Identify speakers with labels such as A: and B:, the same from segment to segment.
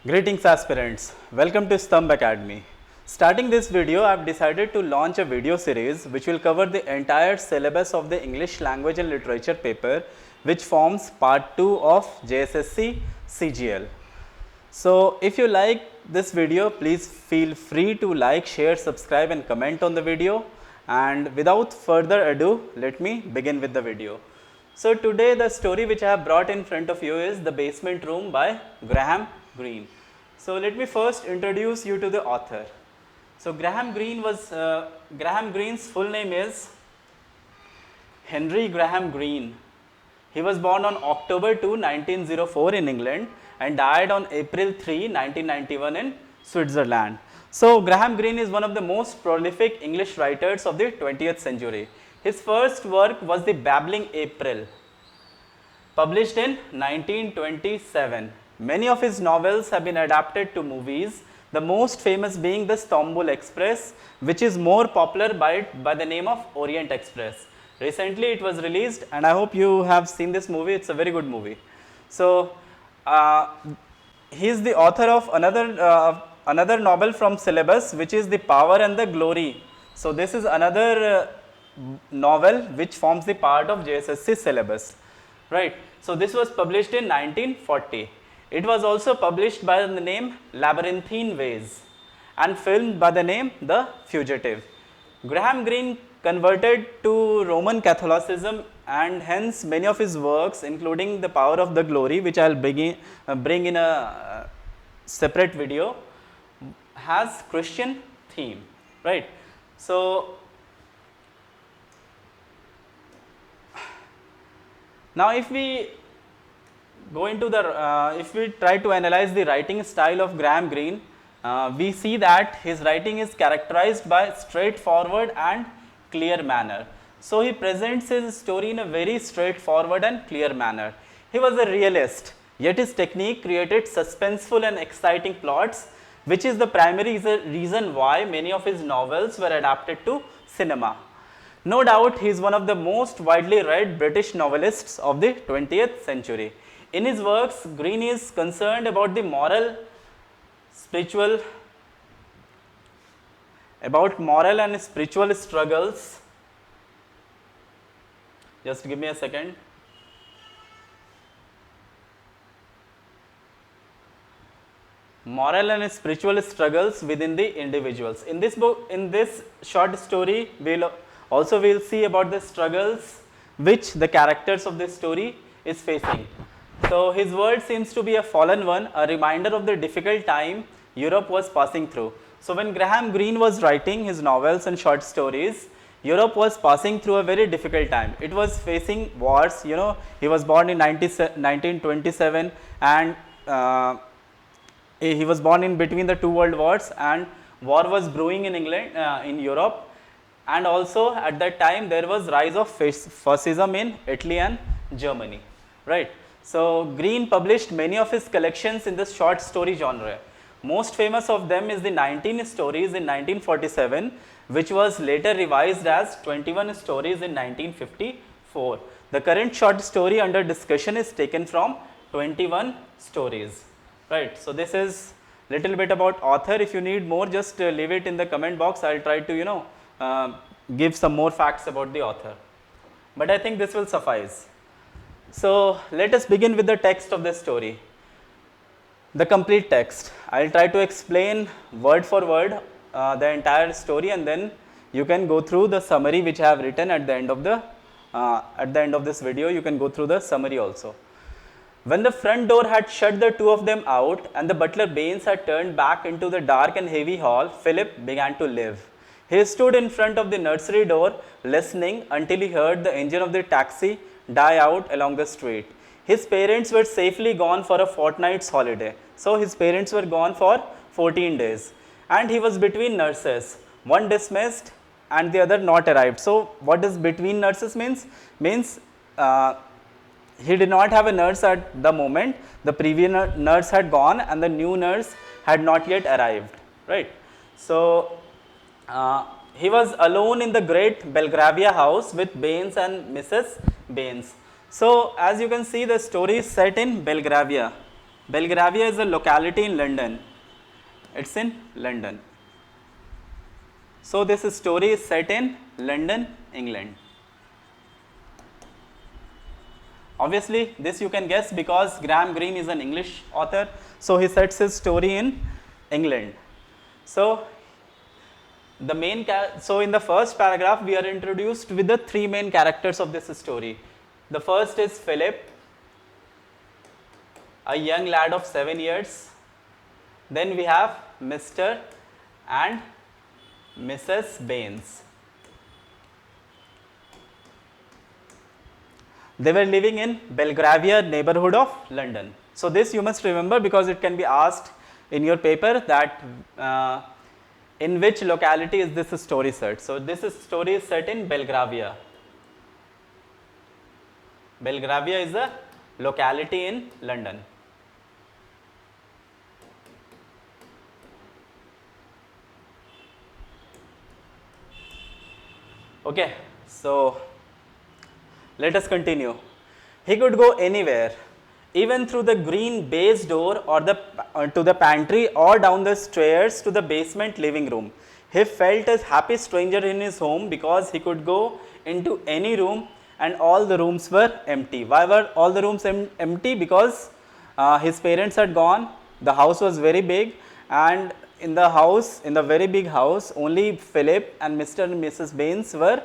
A: Greetings aspirants, welcome to Stambh Academy. Starting this video, I have decided to launch a video series which will cover the entire syllabus of the English language and literature paper which forms part 2 of JSSC CGL. So if you like this video, please feel free to like, share, subscribe and comment on the video, and without further ado, let me begin with the video. So today the story which I have brought in front of you is The Basement Room by Graham Greene. So let me first introduce you to the author. So Graham Greene's full name is Henry Graham Greene. He was born on October 2, 1904 in England and died on April 3, 1991 in Switzerland. So Graham Greene is one of the most prolific English writers of the 20th century. His first work was The Babbling April, published in 1927. Many of his novels have been adapted to movies, the most famous being the Stambh Express, which is more popular by the name of Orient Express. Recently it was released and I hope you have seen this movie. It's a very good movie. So he is the author of another novel from syllabus, which is The Power and the Glory. So this is another novel which forms the part of JSSC syllabus, right? So this was published in 1940. It was also published by the name Labyrinthine Ways and filmed by the name The Fugitive. Graham Greene converted to Roman Catholicism and hence many of his works, including The Power of the Glory, which I will bring in a separate video, has Christian theme, right? So now if we go into if we try to analyze the writing style of Graham Greene, we see that his writing is characterized by straightforward and clear manner. So he presents his story in a very straightforward and clear manner. He was a realist, yet his technique created suspenseful and exciting plots, which is the primary reason why many of his novels were adapted to cinema. No doubt he is one of the most widely read British novelists of the 20th century. In his works, Greene is concerned about the moral and spiritual struggles. Just give me a second. Moral and spiritual struggles within the individuals. In this book, in this short story, we'll see about the struggles which the characters of this story is facing. So his world seems to be a fallen one, a reminder of the difficult time Europe was passing through. So when Graham Greene was writing his novels and short stories, Europe was passing through a very difficult time. It was facing wars. You know, he was born in 1927 and he was born in between the two world wars, and war was brewing in England, in Europe, and also at that time there was rise of fascism in Italy and Germany, right? So Greene published many of his collections in the short story genre. Most famous of them is the 19 stories in 1947, which was later revised as 21 stories in 1954. The current short story under discussion is taken from 21 stories, right? So this is little bit about author. If you need more, just leave it in the comment box. I'll try to give some more facts about the author, but I think this will suffice. So let us begin with the text of the story, the complete text. I will try to explain word for word the entire story, and then you can go through the summary which I have written at the end of this video. You can go through the summary also. When the front door had shut the two of them out and the butler Baines had turned back into the dark and heavy hall, Philip began to live. He stood in front of the nursery door listening until he heard the engine of the taxi die out along the street. His parents were safely gone for a fortnight's holiday. So his parents were gone for 14 days and he was between nurses, one dismissed and the other not arrived. So what does between nurses means? Means he did not have a nurse at the moment. The previous nurse had gone and the new nurse had not yet arrived, right? So he was alone in the great Belgravia house with Baines and Mrs. Baines. So as you can see, the story is set in Belgravia. Belgravia is a locality in London. It's in London. So this story is set in London, England. Obviously, this you can guess because Graham Greene is an English author, so he sets his story in England. So in the first paragraph, we are introduced with the three main characters of this story. The first is Philip, a young lad of 7 years. Then we have Mr. and Mrs. Baines. They were living in Belgravia neighborhood of London. So this you must remember because it can be asked in your paper that in which locality is this story set. So this story is set in Belgravia. Belgravia is a locality in London. Okay, so let us continue. He could go anywhere, even through the green baize door or to the pantry or down the stairs to the basement living room. He felt a happy stranger in his home because he could go into any room and all the rooms were empty. Why were all the rooms empty? Because his parents had gone, the house was very big, and in the very big house, only Philip and Mr. and Mrs. Baines were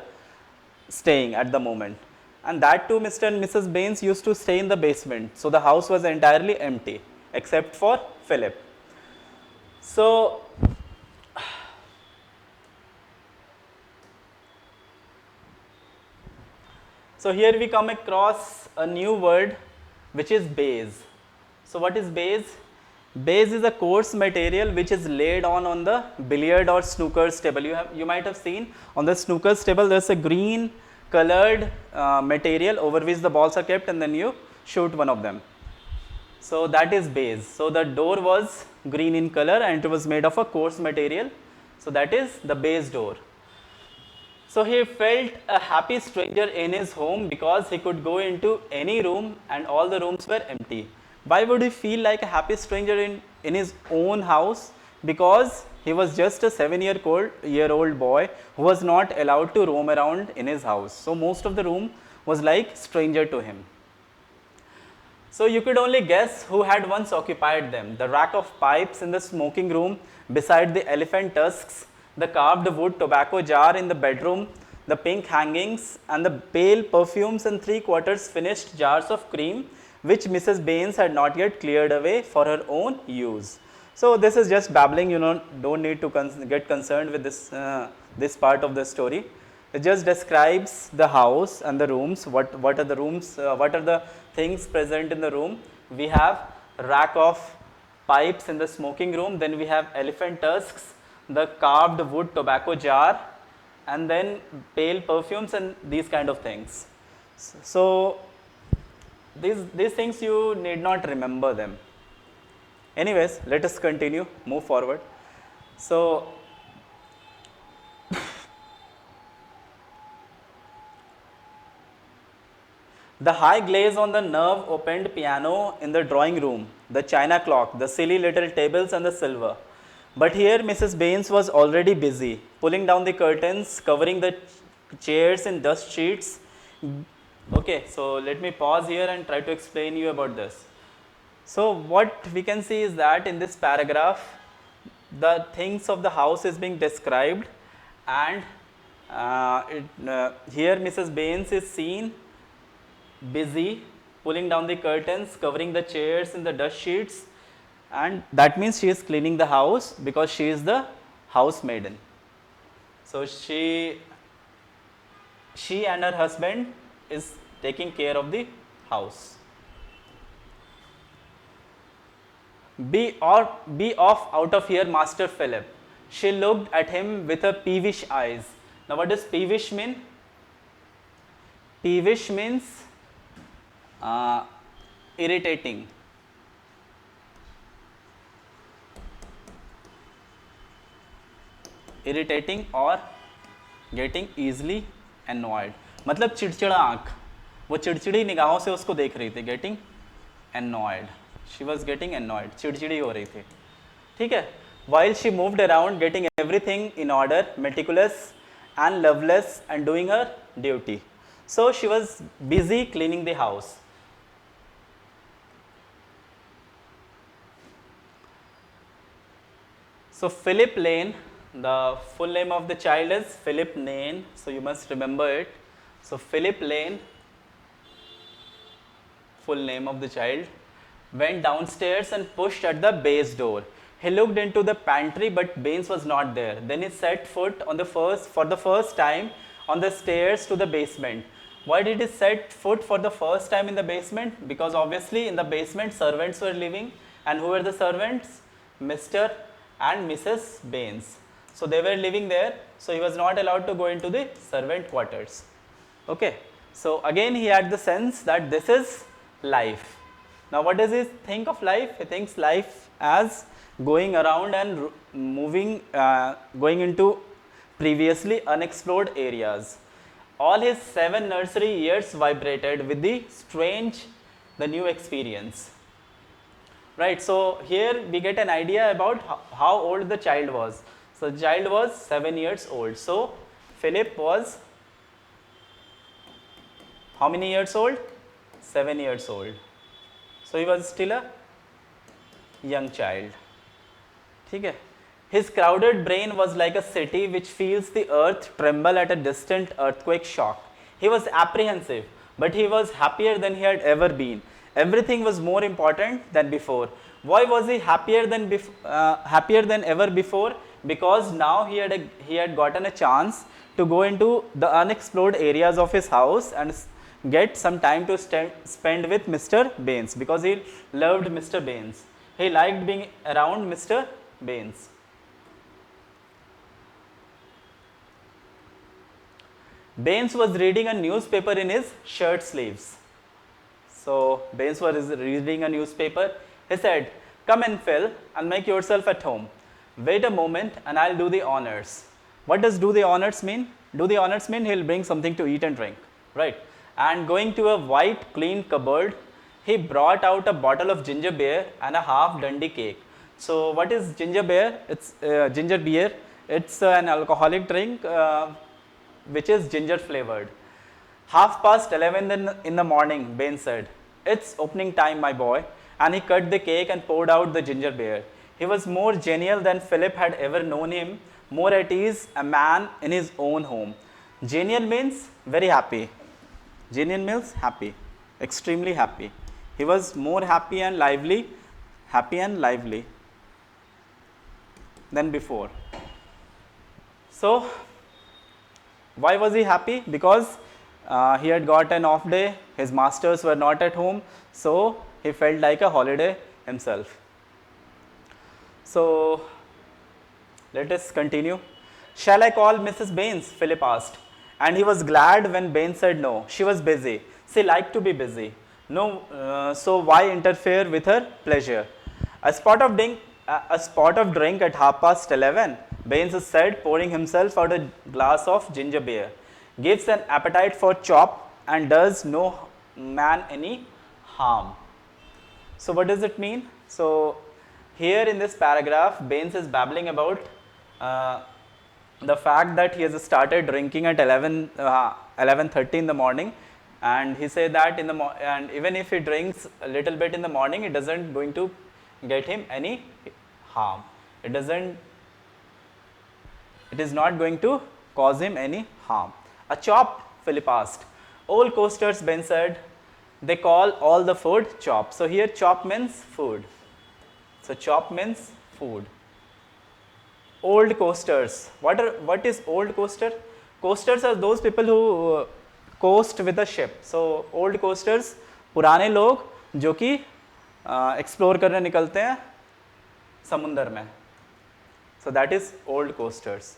A: staying at the moment. And that too, Mr. and Mrs. Baines used to stay in the basement. So the house was entirely empty except for Philip. So here we come across a new word which is baize. So what is baize? Baize is a coarse material which is laid on the billiard or snooker's table. You might have seen on the snooker's table there is a green colored material over which the balls are kept and then you shoot one of them. So that is baize. So the door was green in color and it was made of a coarse material. So that is the baize door. So he felt a happy stranger in his home because he could go into any room and all the rooms were empty. Why would he feel like a happy stranger in his own house? Because he was just a 7-year-old boy who was not allowed to roam around in his house. So most of the room was like stranger to him. So you could only guess who had once occupied them. The rack of pipes in the smoking room beside the elephant tusks, the carved wood tobacco jar in the bedroom, the pink hangings and the pale perfumes and 3/4 finished jars of cream which Mrs. Baines had not yet cleared away for her own use. So this is just babbling, don't need to get concerned with this part of the story. It just describes the house and the rooms, what are the rooms, what are the things present in the room. We have rack of pipes in the smoking room, then we have elephant tusks, the carved wood tobacco jar, and then pale perfumes and these kind of things. So these things you need not remember them. Anyways, let us continue, move forward. So the high glaze on the nerve-opened piano in the drawing room, the china clock, the silly little tables and the silver. But here Mrs. Baines was already busy, pulling down the curtains, covering the chairs in dust sheets. Okay, so let me pause here and try to explain you about this. So what we can see is that in this paragraph, the things of the house is being described, and here Mrs. Baines is seen busy pulling down the curtains, covering the chairs in the dust sheets, and that means she is cleaning the house because she is the housemaiden. So she and her husband is taking care of the house. Be off out of here, Master Philip. She looked at him with her peevish eyes. Now what does peevish mean? Peevish means irritating. Irritating or getting easily annoyed. मतलब चिड़चिड़ा आँख, वो चिड़चिड़ी निगाहों से उसको देख रही थी, getting annoyed. She was getting annoyed, चिड़चिड़ी हो रही थी, ठीक है. While she moved around getting everything in order, meticulous and loveless and doing her duty. So she was busy cleaning the house. So Philip Lane, the full name of the child is Philip Lane, so you must remember it. So Philip Lane, full name of the child, went downstairs and pushed at the base door. He looked into the pantry, but Baines was not there. Then he set foot on for the first time on the stairs to the basement. Why did he set foot for the first time in the basement? Because obviously in the basement servants were living, and who were the servants? Mr. and Mrs. Baines. So they were living there, so he was not allowed to go into the servant quarters. Okay, so again he had the sense that this is life. Now what does he think of life? He thinks life as going around and moving, going into previously unexplored areas. All his 7 nursery years vibrated with the new experience. Right, so here we get an idea about how old the child was. So the child was 7 years old. So Philip was how many years old? 7 years old. So he was still a young child. Okay. His crowded brain was like a city which feels the earth tremble at a distant earthquake shock. He was apprehensive, but he was happier than he had ever been. Everything was more important than before. Why was he happier than ever before? Because now he had gotten a chance to go into the unexplored areas of his house and get some time to spend with Mr. Baines, because he loved Mr. Baines. He liked being around Mr. Baines. Baines was reading a newspaper in his shirt sleeves. So Baines was reading a newspaper. He said, "Come in, Phil, and make yourself at home. Wait a moment and I'll do the honors." What does do the honors mean? Do the honors mean he'll bring something to eat and drink, right? And going to a white clean cupboard, he brought out a bottle of ginger beer and a half Dundee cake. So what is ginger beer? It's ginger beer. It's an alcoholic drink which is ginger flavored. 11:30 in the morning, Baines said. "It's opening time, my boy." And he cut the cake and poured out the ginger beer. He was more genial than Philip had ever known him, more at ease, a man in his own home. Genial means very happy. Genial means happy, extremely happy. He was more happy and lively than before. So, why was he happy? Because he had got an off day, his masters were not at home, so he felt like a holiday himself. So, let us continue. "Shall I call Mrs. Baines?" Philip asked. And he was glad when Baines said no. She was busy. She liked to be busy. No, so why interfere with her pleasure? A spot of drink at 11:30, Baines said, pouring himself out a glass of ginger beer. "Gives an appetite for chop and does no man any harm." So what does it mean? So here in this paragraph, Baines is babbling about the fact that he has started drinking at 11:30 in the morning, and he said that and even if he drinks a little bit in the morning, it doesn't going to get him any harm. It is not going to cause him any harm. "A chop?" Philip asked. "Old coasters," Ben said. "They call all the food chop." So here chop means food. So chop means food. Old coasters. What is old coaster? Coasters are those people who coast with a ship. So old coasters, पुराने लोग जो कि explore करने निकलते हैं समुंदर में. So that is old coasters.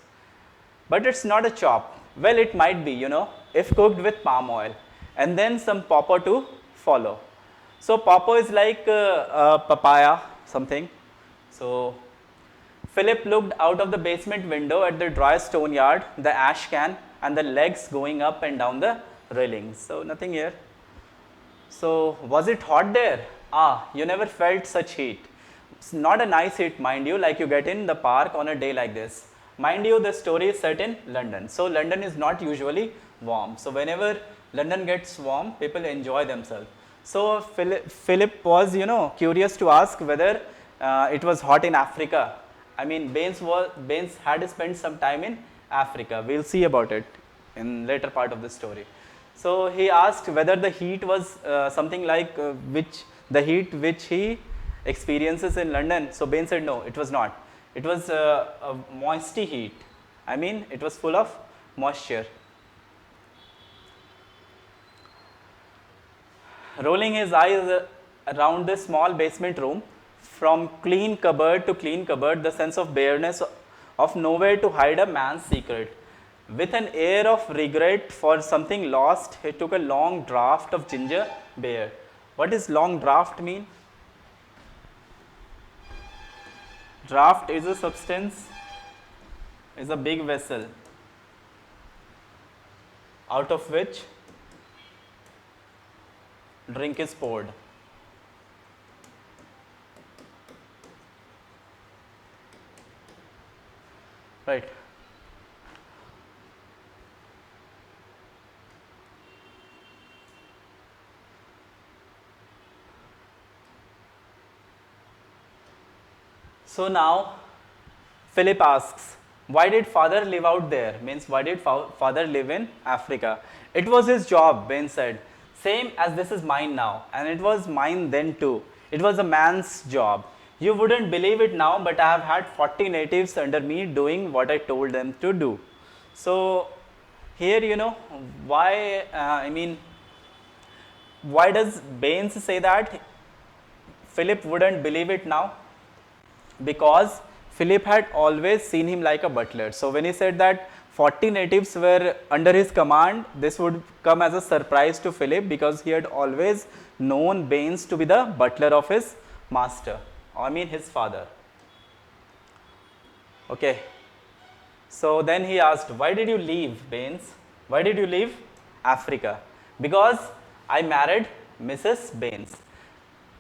A: But it's not a chop. Well, it might be, if cooked with palm oil and then some pawpaw to follow. So pawpaw is like papaya, something. So Philip looked out of the basement window at the dry stone yard, the ash can, and the legs going up and down the railings. So nothing here. So was it hot there? Ah, you never felt such heat. It's not a nice heat, mind you, like you get in the park on a day like this. Mind you, the story is set in London. So London is not usually warm. So whenever London gets warm, people enjoy themselves. So Philip was, curious to ask whether it was hot in Africa. I mean, Baines had spent some time in Africa. We'll see about it in later part of the story. So he asked whether the heat was something like the heat which he experiences in London. So Bain said no, it was not. It was a moisty heat. I mean, it was full of moisture. Rolling his eyes around this small basement room, from clean cupboard to clean cupboard, the sense of bareness of nowhere to hide a man's secret. With an air of regret for something lost, he took a long draught of ginger beer. What does long draught mean? Draught is a substance, is a big vessel out of which drink is poured. Right. So now Philip asks, why did father live out there? Means why did father live in Africa? It was his job, Ben said. Same as this is mine now, and it was mine then too. It was a man's job. You wouldn't believe it now, but I have had 40 natives under me doing what I told them to do. So here, why, why does Baines say that Philip wouldn't believe it now? Because Philip had always seen him like a butler. So when he said that 40 natives were under his command, this would come as a surprise to Philip, because he had always known Baines to be the butler of his master, his father. Okay. So then he asked, why did you leave, Baines? Why did you leave Africa? Because I married Mrs. Baines.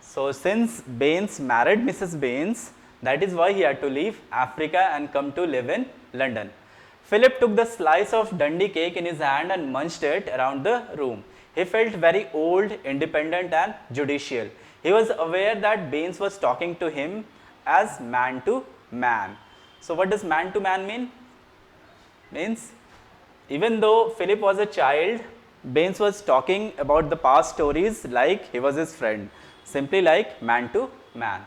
A: So since Baines married Mrs. Baines, that is why he had to leave Africa and come to live in London. Philip took the slice of Dundee cake in his hand and munched it around the room. He felt very old, independent and judicial. He was aware that Baines was talking to him as man to man. So what does man to man mean? Means even though Philip was a child, Baines was talking about the past stories like he was his friend, simply like man to man.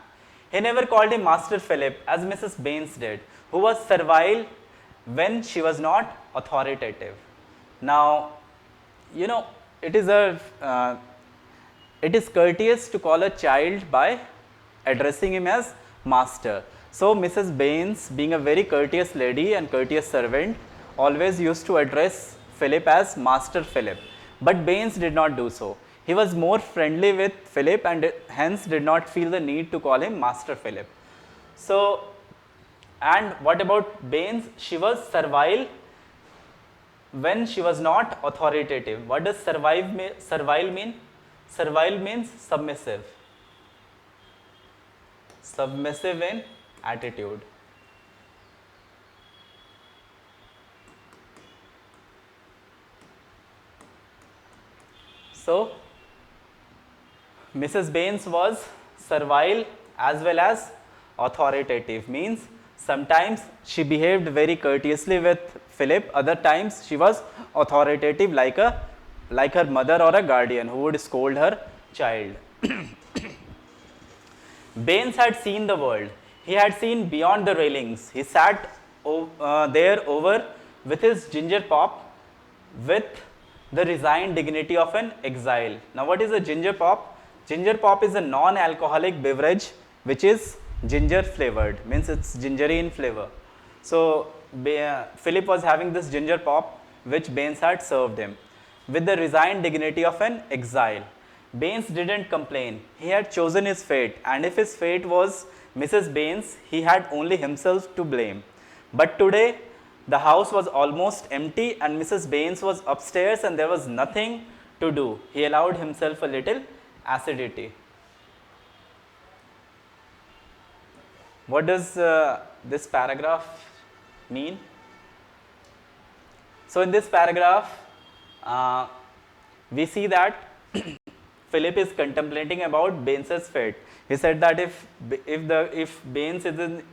A: He never called him Master Philip as Mrs. Baines did, who was servile when she was not authoritative. Now, it is courteous to call a child by addressing him as master. So Mrs. Baines, being a very courteous lady and courteous servant, always used to address Philip as Master Philip. But Baines did not do so. He was more friendly with Philip and hence did not feel the need to call him Master Philip. So, and what about Baines? She was servile when she was not authoritative. What does servile mean? Servile means submissive. Submissive in attitude. So, Mrs. Baines was servile as well as authoritative, means sometimes she behaved very courteously with Philip, other times she was authoritative like her mother or a guardian who would scold her child. Baines had seen the world. He had seen beyond the railings. He sat there over with his ginger pop with the resigned dignity of an exile. Now what is a ginger pop? Ginger pop is a non-alcoholic beverage which is ginger flavored, means it's gingery in flavor. So Philip was having this ginger pop which Baines had served him with the resigned dignity of an exile. Baines didn't complain. He had chosen his fate, and if his fate was Mrs. Baines, he had only himself to blame. But today the house was almost empty and Mrs. Baines was upstairs and there was nothing to do. He allowed himself a little acidity. What does this paragraph mean? So in this paragraph, uh, we see that Philip is contemplating about Baines's fate. He said that if Baines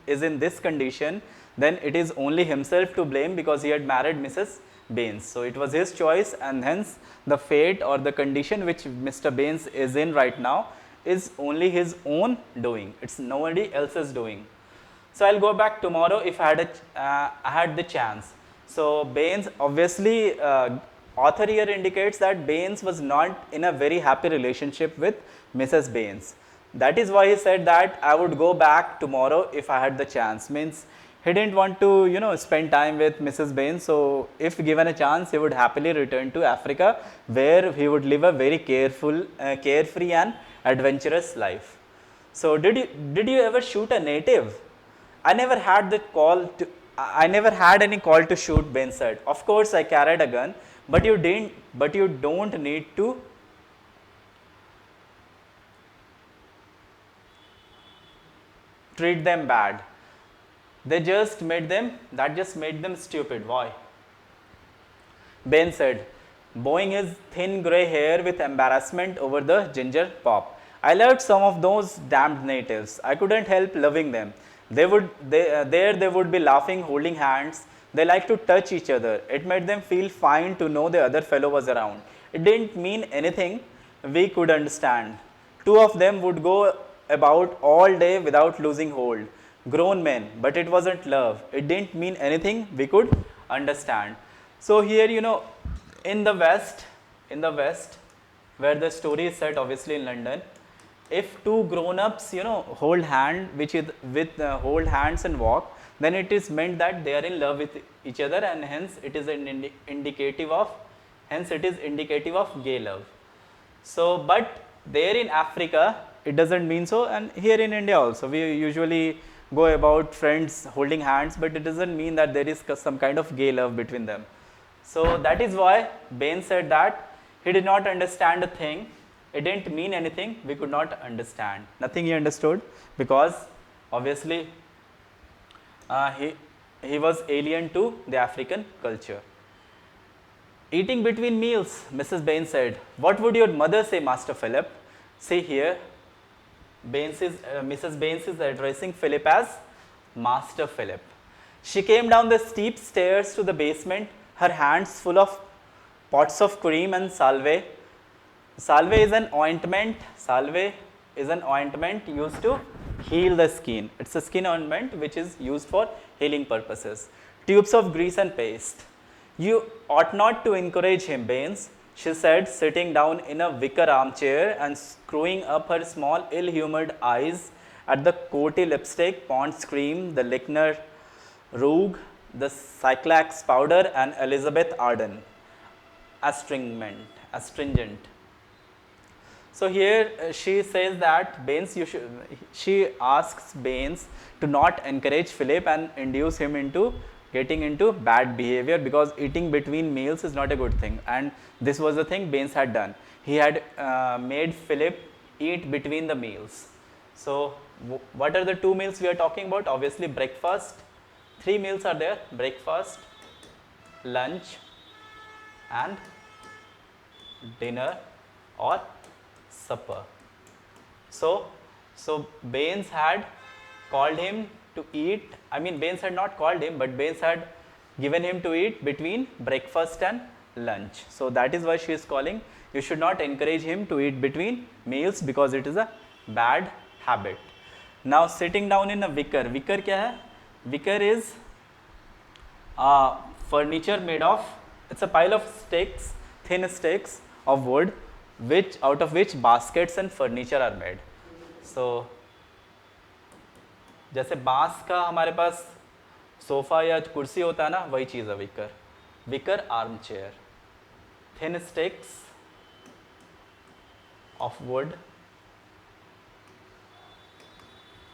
A: is in this condition, then it is only himself to blame because he had married Mrs. Baines. So it was his choice, and hence the fate or the condition which Mr. Baines is in right now is only his own doing. It's nobody else's doing. So I'll go back tomorrow if I had the chance. So Baines, obviously, author here indicates that Baines was not in a very happy relationship with Mrs. Baines. That is why he said that I would go back tomorrow if I had the chance. Means he didn't want to spend time with Mrs. Baines. So if given a chance, he would happily return to Africa, where he would live a very carefree and adventurous life. So did you ever shoot a native? I never had any call to shoot, Ben said. Of course I carried a gun, but you don't need to treat them bad. That just made them stupid. Why? Ben said, bowing his thin grey hair with embarrassment over the ginger pop. I loved some of those damned natives. I couldn't help loving them. They would be laughing, holding hands. They liked to touch each other. It made them feel fine to know the other fellow was around. It didn't mean anything we could understand. Two of them would go about all day without losing hold. Grown men, but it wasn't love. It didn't mean anything we could understand. So here, in the West, where the story is set, obviously in London, if two grown-ups, hold hands and walk, then it is meant that they are in love with each other, and hence it is indicative of gay love. So, but there in Africa, it doesn't mean so, and here in India also, we usually go about friends holding hands, but it doesn't mean that there is some kind of gay love between them. So that is why Bain said that he did not understand a thing. It didn't mean anything we could not understand. Nothing he understood, because obviously he was alien to the African culture. Eating between meals, Mrs. Bain said. What would your mother say, Master Philip? See here, Mrs. Baines is addressing Philip as Master Philip. She came down the steep stairs to the basement, her hands full of pots of cream and salve. Salve is an ointment used to heal the skin. It's a skin ointment which is used for healing purposes. Tubes of grease and paste. You ought not to encourage him, Baines, she said, sitting down in a wicker armchair and screwing up her small ill-humoured eyes at the coaty lipstick, Pond's cream, the Lickner Rouge, the Cyclax powder, and Elizabeth Arden astringent. So here she says that Baines, she asks Baines to not encourage Philip and induce him into getting into bad behavior, because eating between meals is not a good thing, and this was the thing Baines had done. He had made Philip eat between the meals. So what are the two meals we are talking about? Obviously breakfast. Three meals are there: breakfast, lunch, and dinner or supper. So Baines had called him to eat. I mean, Baines had not called him, but Baines had given him to eat between breakfast and lunch. So that is why she is calling, you should not encourage him to eat between meals, because it is a bad habit. Now sitting down in a wicker. Wicker kya hai? Wicker is furniture made of, it's a pile of sticks, thin sticks of wood, out of which baskets and furniture are made. So जैसे बांस का हमारे पास sofa या कुर्सी होता है ना, वही चीज़ है wicker. Wicker arm chair, thin sticks of wood,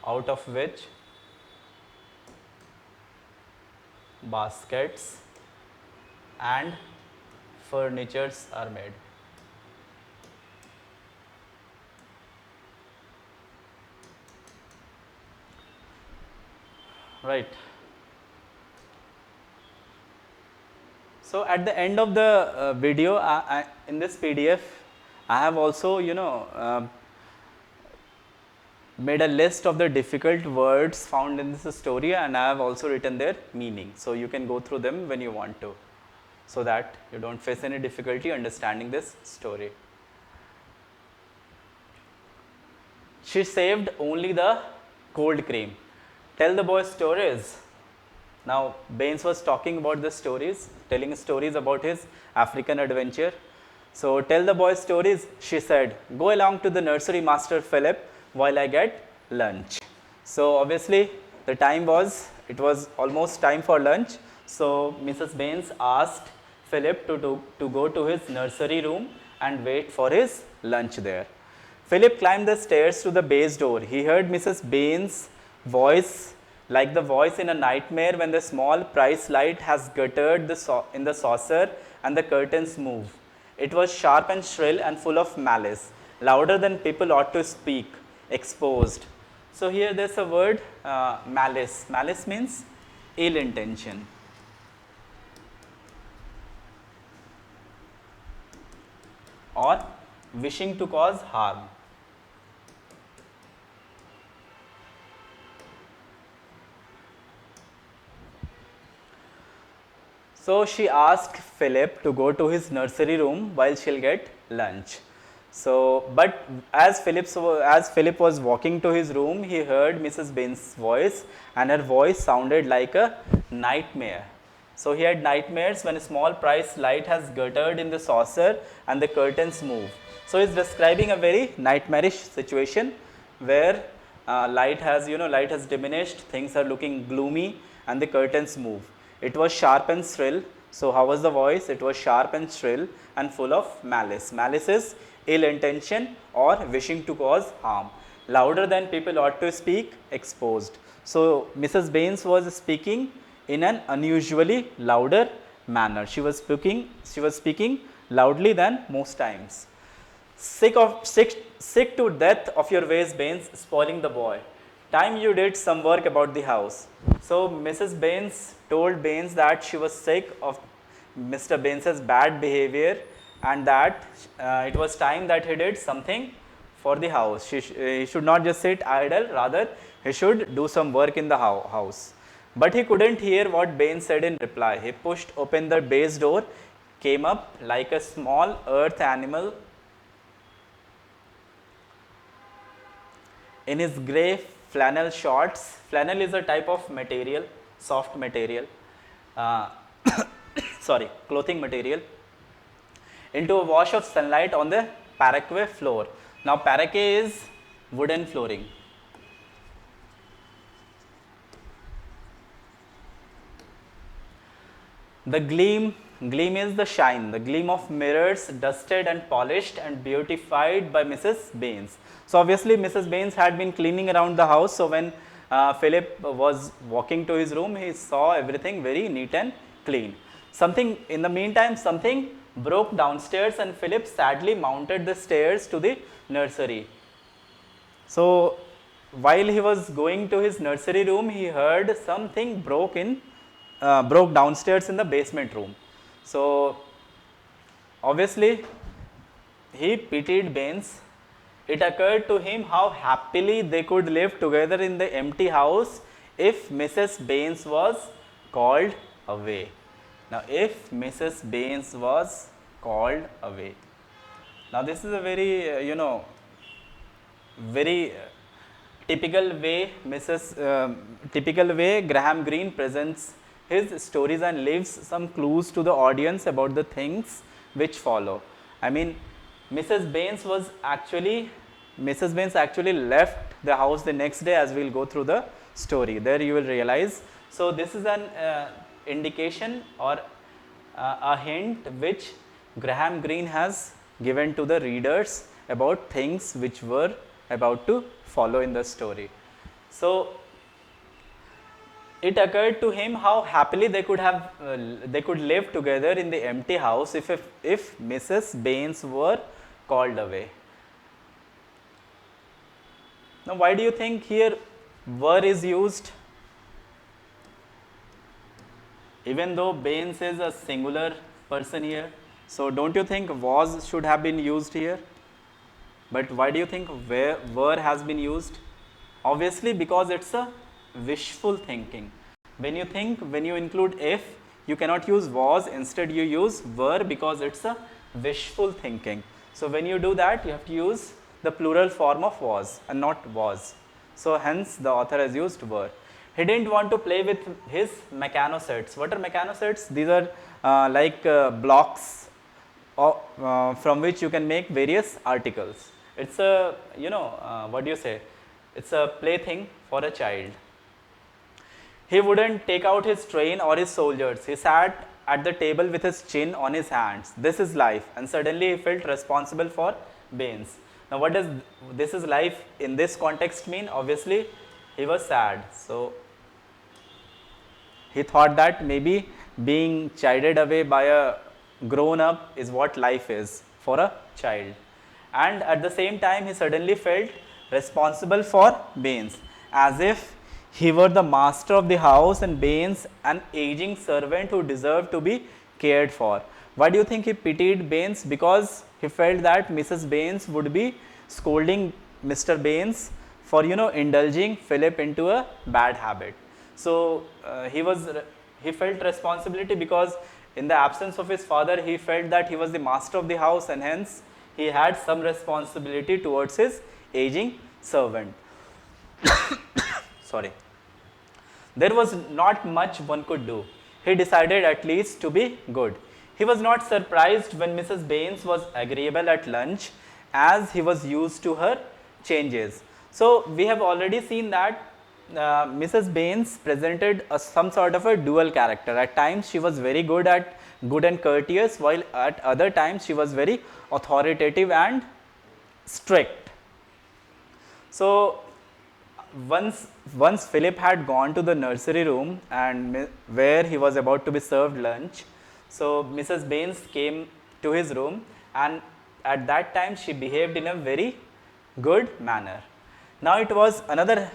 A: out of which baskets and furnitures are made. right? So at the end of the video, in this PDF, I have also made a list of the difficult words found in this story, and I have also written their meaning. So you can go through them when you want to, so that you don't face any difficulty understanding this story. She saved only the cold cream. Tell the boy stories. Now Baines was talking about the stories, telling stories about his African adventure. So tell the boy stories, she said. Go along to the nursery, Master Philip, while I get lunch. So obviously the time was, it was almost time for lunch. So Mrs. Baines asked Philip to go to his nursery room and wait for his lunch there. Philip climbed the stairs to the base door. He heard Mrs. Baines' voice like the voice in a nightmare when the small prize light has guttered in the saucer and the curtains move. It was sharp and shrill and full of malice, louder than people ought to speak, exposed. So here there's a word malice. Malice means ill intention. Or wishing to cause harm. So she asked Philip to go to his nursery room while she'll get lunch. So, but as Philip was walking to his room, he heard Mrs. Baines' voice, and her voice sounded like a nightmare. So he had nightmares when a small prize light has guttered in the saucer and the curtains move. So he's describing a very nightmarish situation where light has diminished, things are looking gloomy, and the curtains move. It was sharp and shrill. So how was the voice? It was sharp and shrill and full of malice. Malice is ill intention or wishing to cause harm. Louder than people ought to speak, exposed. So Mrs. Baines was speaking in an unusually louder manner. She was speaking loudly than most times. Sick to death of your ways, Baines, spoiling the boy. Time you did some work about the house. So Mrs. Baines told Baines that she was sick of Mr. Baines's bad behavior, and that it was time that he did something for the house. He should not just sit idle, rather he should do some work in the house. But he couldn't hear what Baines said in reply. He pushed open the base door, came up like a small earth animal in his grey flannel shorts. Flannel is a type of material, soft material, clothing material, into a wash of sunlight on the parquet floor. Now parquet is wooden flooring. The gleam is the shine, the gleam of mirrors dusted and polished and beautified by Mrs. Baines. So obviously Mrs. Baines had been cleaning around the house, so when Philip was walking to his room, he saw everything very neat and clean. In the meantime, something broke downstairs, and Philip sadly mounted the stairs to the nursery. So while he was going to his nursery room, he heard something broke downstairs in the basement room. So obviously he pitied Baines. It occurred to him how happily they could live together in the empty house if Mrs. Baines was called away. Now if Mrs. Baines was called away. Now this is a very very typical way Graham Greene presents his stories and leaves some clues to the audience about the things which follow. I mean, Mrs. Baines actually left the house the next day, as we will go through the story. There you will realize. So this is an indication or a hint which Graham Greene has given to the readers about things which were about to follow in the story. So it occurred to him how happily they could live together in the empty house if Mrs. Baines were called away. Now why do you think here were is used? Even though Baines is a singular person here, so don't you think was should have been used here? But why do you think were has been used? Obviously because it's a wishful thinking. When you include if, you cannot use was, instead you use were because it's a wishful thinking. So when you do that, you have to use the plural form of was and not was. So hence the author has used were. He didn't want to play with his mechanosets. What are mechanosets? These are blocks from which you can make various articles. It's a, what do you say? It's a plaything for a child. He wouldn't take out his train or his soldiers. He sat at the table with his chin on his hands. This is life. And suddenly he felt responsible for Baines. Now what does this is life in this context mean? Obviously he was sad. So he thought that maybe being chided away by a grown up is what life is for a child. And at the same time he suddenly felt responsible for Baines, as if he were the master of the house and Baines an aging servant who deserved to be cared for. Why do you think he pitied Baines? Because he felt that Mrs. Baines would be scolding Mr. Baines for indulging Philip into a bad habit. So he felt responsibility because in the absence of his father he felt that he was the master of the house, and hence he had some responsibility towards his aging servant. Sorry. There was not much one could do. He decided at least to be good. He was not surprised when Mrs. Baines was agreeable at lunch, as he was used to her changes. So we have already seen that Mrs. Baines presented some sort of a dual character. At times she was very good and courteous, while at other times she was very authoritative and strict. So once Philip had gone to the nursery room and where he was about to be served lunch, so Mrs. Baines came to his room, and at that time she behaved in a very good manner. Now it was another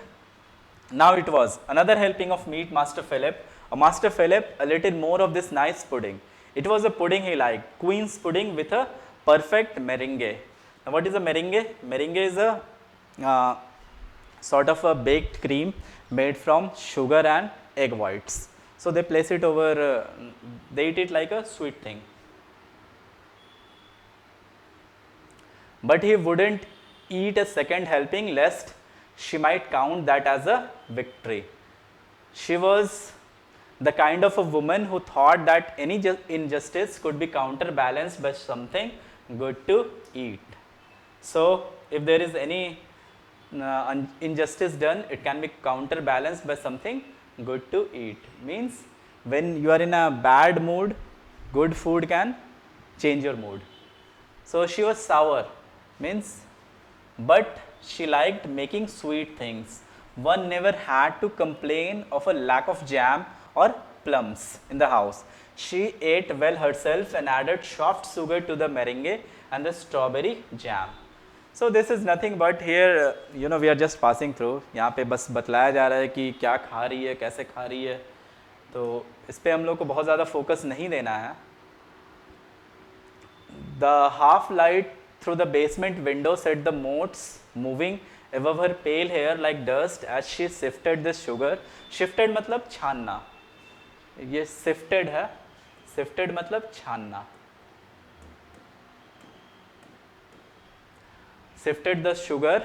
A: helping of meat, Master Philip. Master Philip, a little more of this nice pudding. It was a pudding he liked, Queen's pudding with a perfect meringue. Now what is a meringue? Meringue is a sort of a baked cream made from sugar and egg whites. So they place it over, they eat it like a sweet thing. But he wouldn't eat a second helping lest she might count that as a victory. She was the kind of a woman who thought that any injustice could be counterbalanced by something good to eat. So if there is any injustice done, it can be counterbalanced by something good to eat. Means when you are in a bad mood, good food can change your mood. So she was sour, means, but she liked making sweet things. One never had to complain of a lack of jam or plums in the house. She ate well herself and added soft sugar to the meringue and the strawberry jam. So this is nothing but here, we are just passing through. यहाँ पे बस बतलाया जा रहा है कि क्या खा रही है, कैसे खा रही है, तो इस पे हम लोग को बहुत ज़्यादा फोकस नहीं देना है. The half light through the basement window set the motes moving above her pale hair like dust as she sifted this sugar. Shifted मतलब छानना. ये sifted है. Sifted मतलब छानना. Sifted the sugar,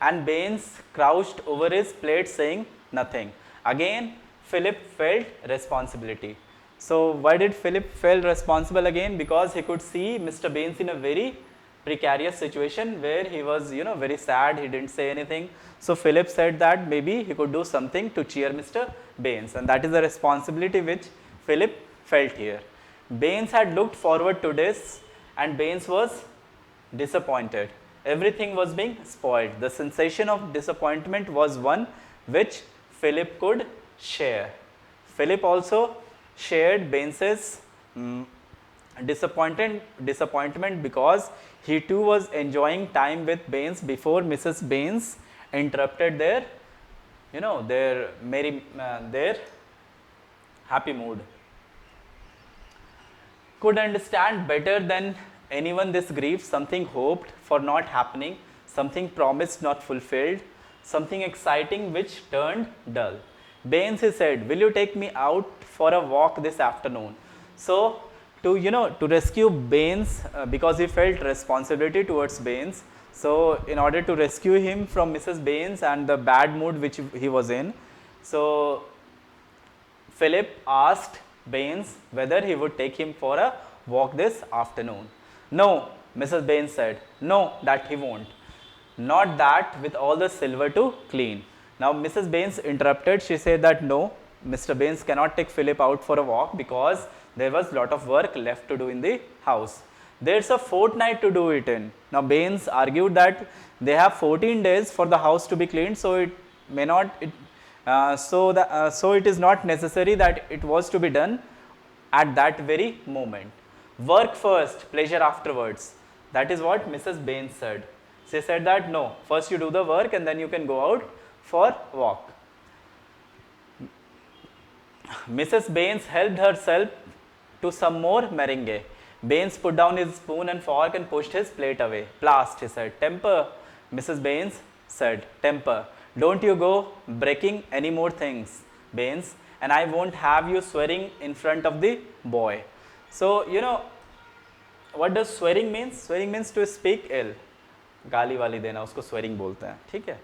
A: and Baines crouched over his plate saying nothing. Again Philip felt responsibility. So why did Philip feel responsible again? Because he could see Mr. Baines in a very precarious situation where he was very sad, he didn't say anything. So Philip said that maybe he could do something to cheer Mr. Baines, and that is the responsibility which Philip felt here. Baines had looked forward to this, and Baines was disappointed. Everything was being spoiled. The sensation of disappointment was one which Philip could share. Philip also shared Baines's disappointment because he too was enjoying time with Baines before Mrs. Baines interrupted their, their happy mood. could understand better than anyone this grief, something hoped for not happening, something promised not fulfilled, something exciting which turned dull. Baines, he said, will you take me out for a walk this afternoon? So, to rescue Baines, because he felt responsibility towards Baines, so in order to rescue him from Mrs. Baines and the bad mood which he was in, so Philip asked Baines whether he would take him for a walk this afternoon. No, Mrs. Baines said, no, that he won't. Not that with all the silver to clean. Now Mrs. Baines interrupted. She said that no, Mr. Baines cannot take Philip out for a walk because there was lot of work left to do in the house. There's a fortnight to do it in. Now Baines argued that they have 14 days for the house to be cleaned, so it may not, so it is not necessary that it was to be done at that very moment. Work first, pleasure afterwards. That is what Mrs. Baines said. She said that no, first you do the work and then you can go out for walk. Mrs. Baines helped herself to some more meringue. Baines put down his spoon and fork and pushed his plate away. Blast, he said. Temper, Mrs. Baines said. Temper. Don't you go breaking any more things, Baines, and I won't have you swearing in front of the boy. So, what does swearing means? Swearing means to speak ill. गाली वाली देना, उसको swearing बोलते हैं, ठीक है.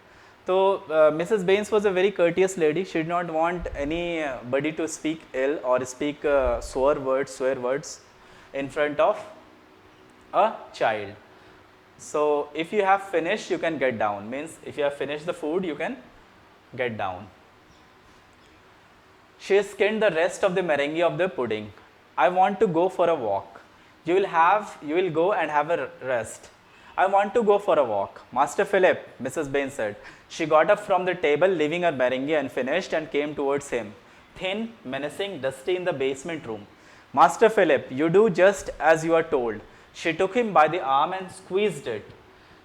A: So, Mrs. Baines was a very courteous lady. She did not want anybody to speak ill or speak swear words in front of a child. So, if you have finished, you can get down. Means if you have finished the food, you can get down. She skinned the rest of the meringue of the pudding. I want to go for a walk. You will go and have a rest. I want to go for a walk. Master Philip, Mrs. Baines said. She got up from the table, leaving her meringue unfinished, and came towards him. Thin, menacing, dusty in the basement room. Master Philip, you do just as you are told. She took him by the arm and squeezed it.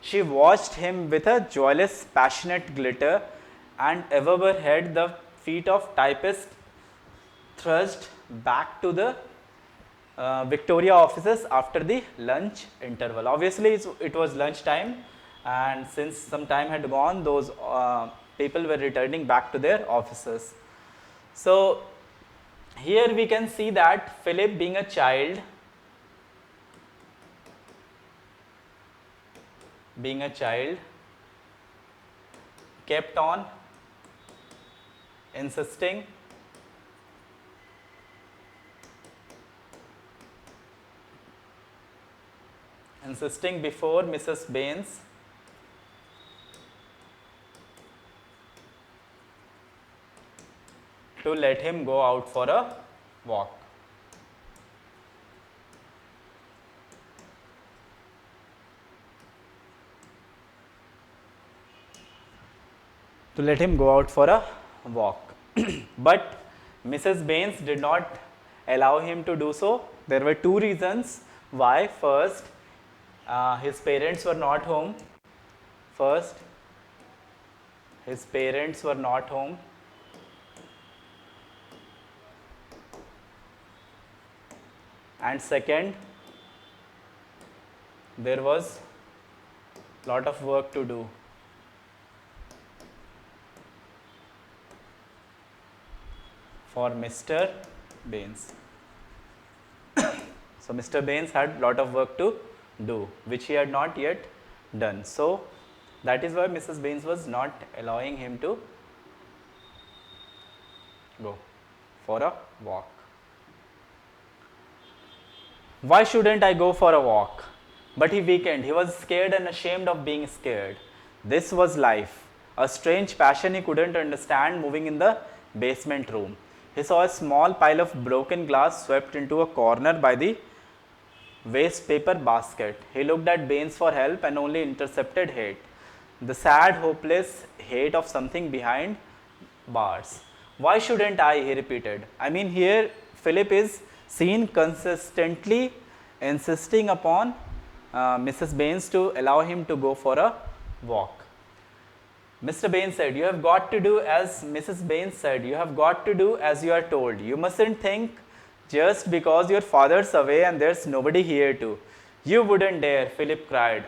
A: She watched him with a joyless, passionate glitter, and overhead the feet of typist thrust back to the Victoria offices after the lunch interval. Obviously, it was lunch time, and since some time had gone, those people were returning back to their offices. So, here we can see that Philip, being a child, kept on insisting before Mrs. Baines to let him go out for a walk. But Mrs. Baines did not allow him to do so. There were two reasons why. First, his parents were not home. And second, there was lot of work to do. For Mr. Baines. So, Mr. Baines had lot of work to do, which he had not yet done. So, that is why Mrs. Baines was not allowing him to go for a walk. Why shouldn't I go for a walk? But he weakened. He was scared and ashamed of being scared. This was life. A strange passion he couldn't understand moving in the basement room. He saw a small pile of broken glass swept into a corner by the waste paper basket. He looked at Baines for help and only intercepted hate. The sad, hopeless hate of something behind bars. Why shouldn't I? He repeated. I mean, here Philip is seen consistently insisting upon Mrs. Baines to allow him to go for a walk. Mr. Baines said, you have got to do as Mrs. Baines said, you have got to do as you are told. You mustn't think Just because your father's away and there's nobody here to. You wouldn't dare, Philip cried,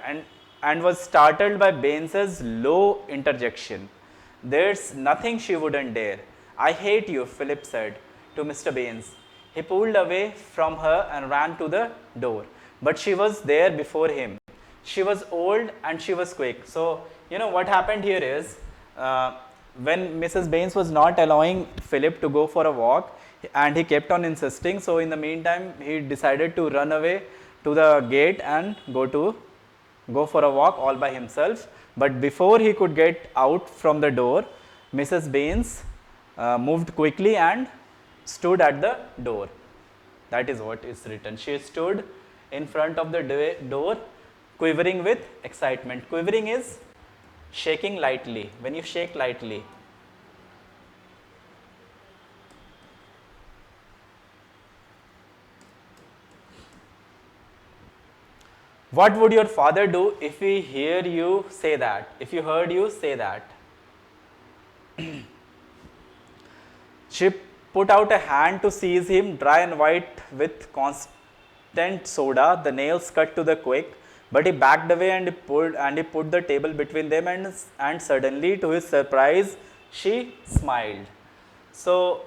A: and was startled by Baines's low interjection. There's nothing she wouldn't dare. I hate you, Philip said to Mr. Baines. He pulled away from her and ran to the door. But she was there before him. She was old and she was quick. So, you know what happened here is, when Mrs. Baines was not allowing Philip to go for a walk and he kept on insisting, so in the meantime he decided to run away to the gate and go for a walk all by himself. But before he could get out from the door, Mrs. Baines moved quickly and stood at the door. That is what is written. She stood in front of the door, quivering with excitement. Quivering is shaking lightly. When you shake lightly. What would your father do if he hear you say that? If you heard you say that? She put out a hand to seize him, dry and white with constant soda, the nails cut to the quick. But he backed away and he put the table between them, and suddenly, to his surprise, she smiled. So,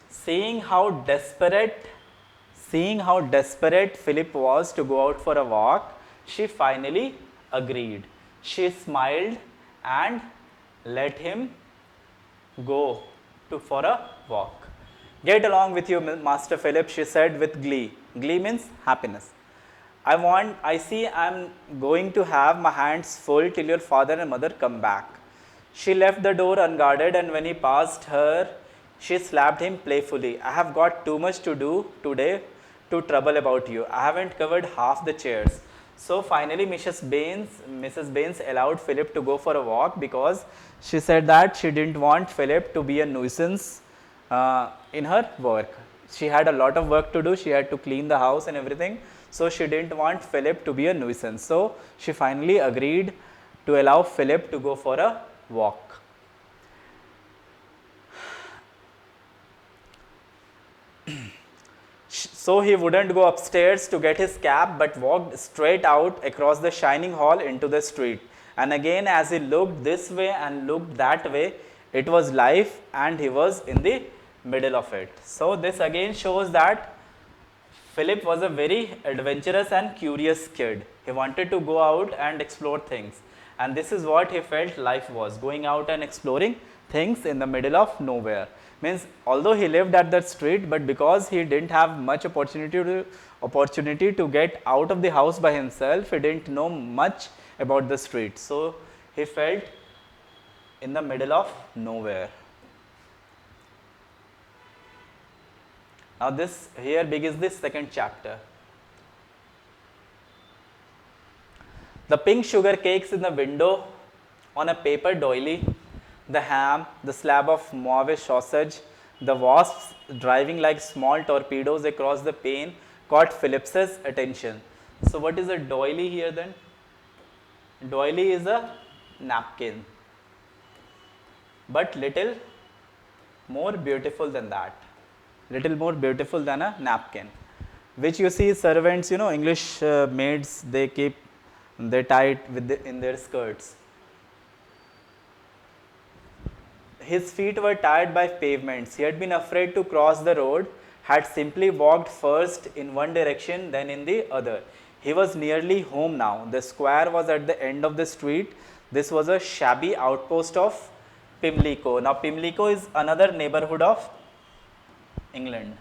A: seeing how desperate Philip was to go out for a walk, she finally agreed. She smiled and let him go for a walk. Get along with you, Master Philip, she said with glee. Glee means happiness. I see I'm going to have my hands full till your father and mother come back. She left the door unguarded, and when he passed her, she slapped him playfully. I have got too much to do today to trouble about you. I haven't covered half the chairs. So finally, Mrs. Baines allowed Philip to go for a walk because she said that she didn't want Philip to be a nuisance in her work. She had a lot of work to do. She had to clean the house and everything. So she didn't want Philip to be a nuisance. So she finally agreed to allow Philip to go for a walk. So he wouldn't go upstairs to get his cap, but walked straight out across the shining hall into the street. And again, as he looked this way and looked that way, it was life, and he was in the middle of it. So this again shows that Philip was a very adventurous and curious kid. He wanted to go out and explore things. And this is what he felt life was, going out and exploring things in the middle of nowhere. Means although he lived at that street, but because he didn't have much opportunity to get out of the house by himself, he didn't know much about the street. So he felt in the middle of nowhere. Now this here begins the second chapter. The pink sugar cakes in the window on a paper doily, the ham, the slab of Mauve sausage, the wasps driving like small torpedoes across the pane caught Philip's attention. So what is a doily here then? Doily is a napkin, but little more beautiful than that. Little more beautiful than a napkin, which you see servants, English maids, they tie it in their skirts. His feet were tired by pavements. He had been afraid to cross the road, had simply walked first in one direction, then in the other. He was nearly home now. The square was at the end of the street. This was a shabby outpost of Pimlico. Now, Pimlico is another neighborhood of England.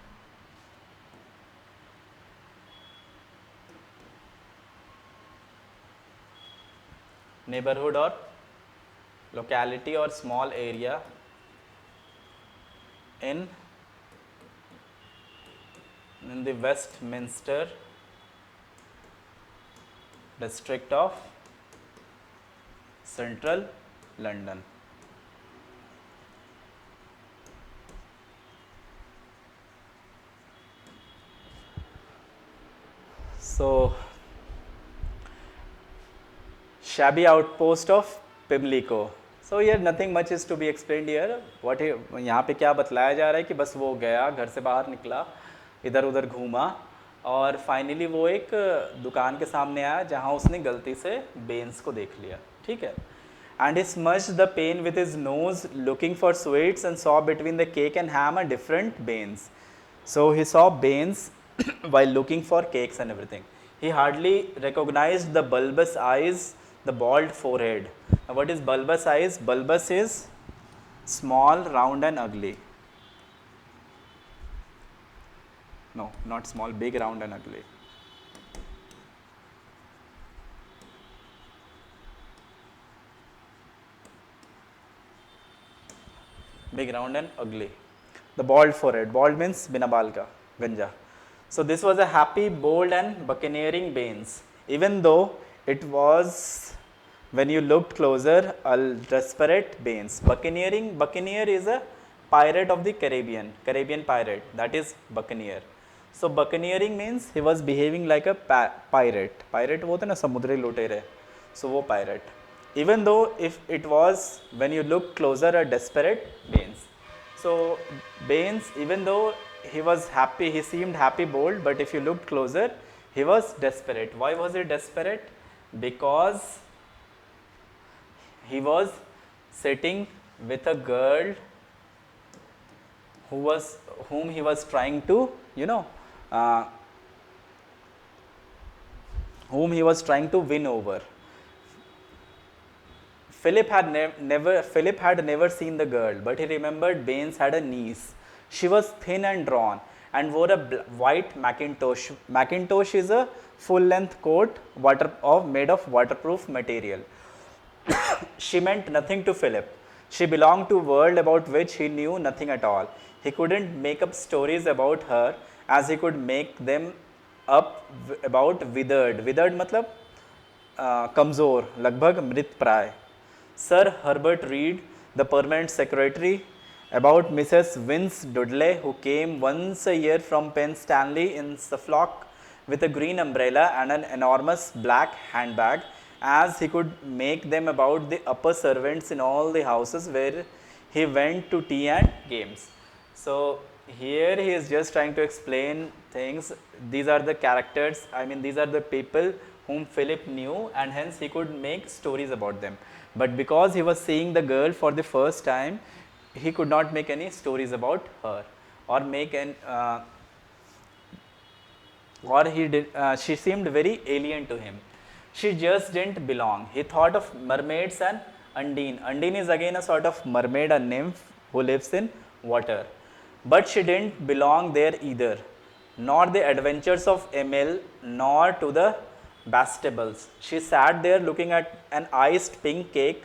A: Neighborhood or locality or small area in the Westminster district of central London. So, shabby outpost of Pimlico. So so यार nothing much is to be explained here. What यहाँ पे क्या बतलाया जा रहा है कि बस वो गया, घर से बाहर निकला, इधर उधर घूमा और फाइनली वो एक दुकान के सामने आया जहाँ उसने गलती से बेन्स को देख लिया. ठीक है. And he smudged the pane with his nose looking for sweets and saw between the cake and ham a different beans. So he saw beans while looking for cakes and everything. He hardly recognized the bulbous eyes, the bald forehead. Now what is bulbous eyes? Bulbous is small, round and ugly. No, not small, big, round and ugly. Big, round and ugly. The bald forehead. Bald means bina baal ka, ganja. So this was a happy, bold and buccaneering Baines. Even though it was, when you looked closer, a desperate Baines. Buccaneer is a pirate of the Caribbean pirate. That is buccaneer. So buccaneering means he was behaving like a pirate. Pirate वो थे ना समुद्री लुटेरे. So वो pirate. Even though if it was, when you look closer, a desperate Baines. So Baines, even though he was happy, he seemed happy, bold, but if you looked closer, he was desperate. Why was he desperate? Because he was sitting with a girl whom he was trying to, whom he was trying to win over. Philip had never seen the girl, but he remembered Baines had a niece. She was thin and drawn and wore a white mackintosh. Mackintosh is a full-length coat made of waterproof material. She meant nothing to Philip. She belonged to a world about which he knew nothing at all. He couldn't make up stories about her as he could make them up about withered. Withered matlab kamzor, lagbhag mrit pray. Sir Herbert Reed, the permanent secretary, about Mrs. Vince Dudley, who came once a year from Penn Stanley in Suffolk with a green umbrella and an enormous black handbag, as he could make them about the upper servants in all the houses where he went to tea and games. So here he is just trying to explain things. These are the characters, these are the people whom Philip knew, and hence he could make stories about them. But because he was seeing the girl for the first time, he could not make any stories about her, or make an she seemed very alien to him. She just didn't belong. He thought of mermaids and Undine. Undine is again a sort of mermaid, a nymph who lives in water. But she didn't belong there either, nor the adventures of Emil, nor to the Bastables. She sat there looking at an iced pink cake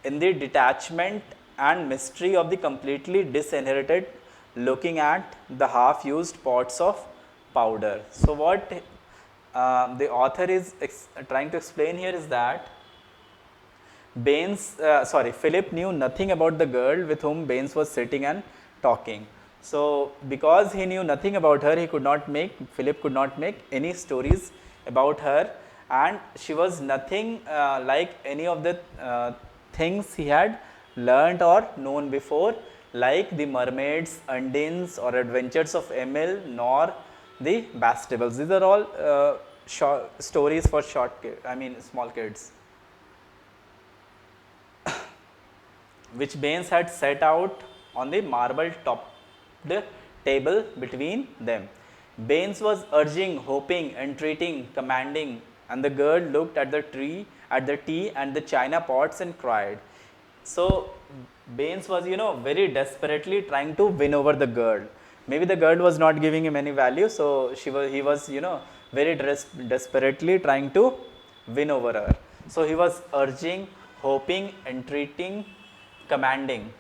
A: in the detachment and mystery of the completely disinherited, looking at the half-used pots of powder. So what the author is trying to explain here is that Philip knew nothing about the girl with whom Baines was sitting and talking. So because he knew nothing about her, Philip could not make any stories about her, and she was nothing like any of the things he had learnt or known before, like the mermaids, Undines or adventures of Emil, nor the Bastables. These are all stories for small kids, which Baines had set out on the marble topped table between them. Baines was urging, hoping, entreating, commanding, and the girl looked at the tea and the china pots and cried. So Baines was, very desperately trying to win over the girl. Maybe the girl was not giving him any value, so he was, very desperately trying to win over her. So he was urging, hoping, entreating, commanding.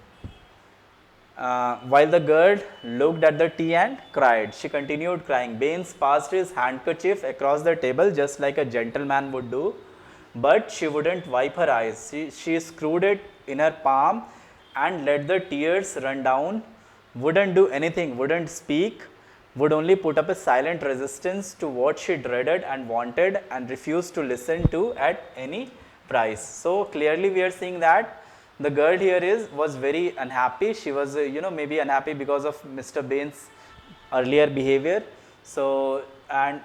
A: While the girl looked at the tea and cried. She continued crying. Baines passed his handkerchief across the table just like a gentleman would do, but she wouldn't wipe her eyes. She screwed it in her palm and let the tears run down, wouldn't do anything, wouldn't speak, would only put up a silent resistance to what she dreaded and wanted and refused to listen to at any price. So clearly we are seeing that The girl here was very unhappy. She was maybe unhappy because of Mr. Bain's earlier behavior. So, and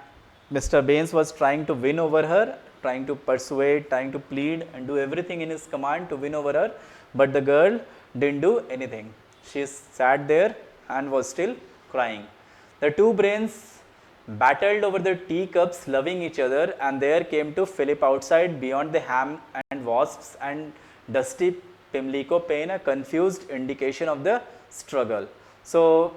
A: Mr. Baines was trying to win over her, trying to persuade, trying to plead and do everything in his command to win over her, but the girl didn't do anything. She sat there and was still crying. The two brains battled over the teacups, loving each other, and there came to Philip outside beyond the ham and wasps and dusty Pimlico pane, a confused indication of the struggle. So,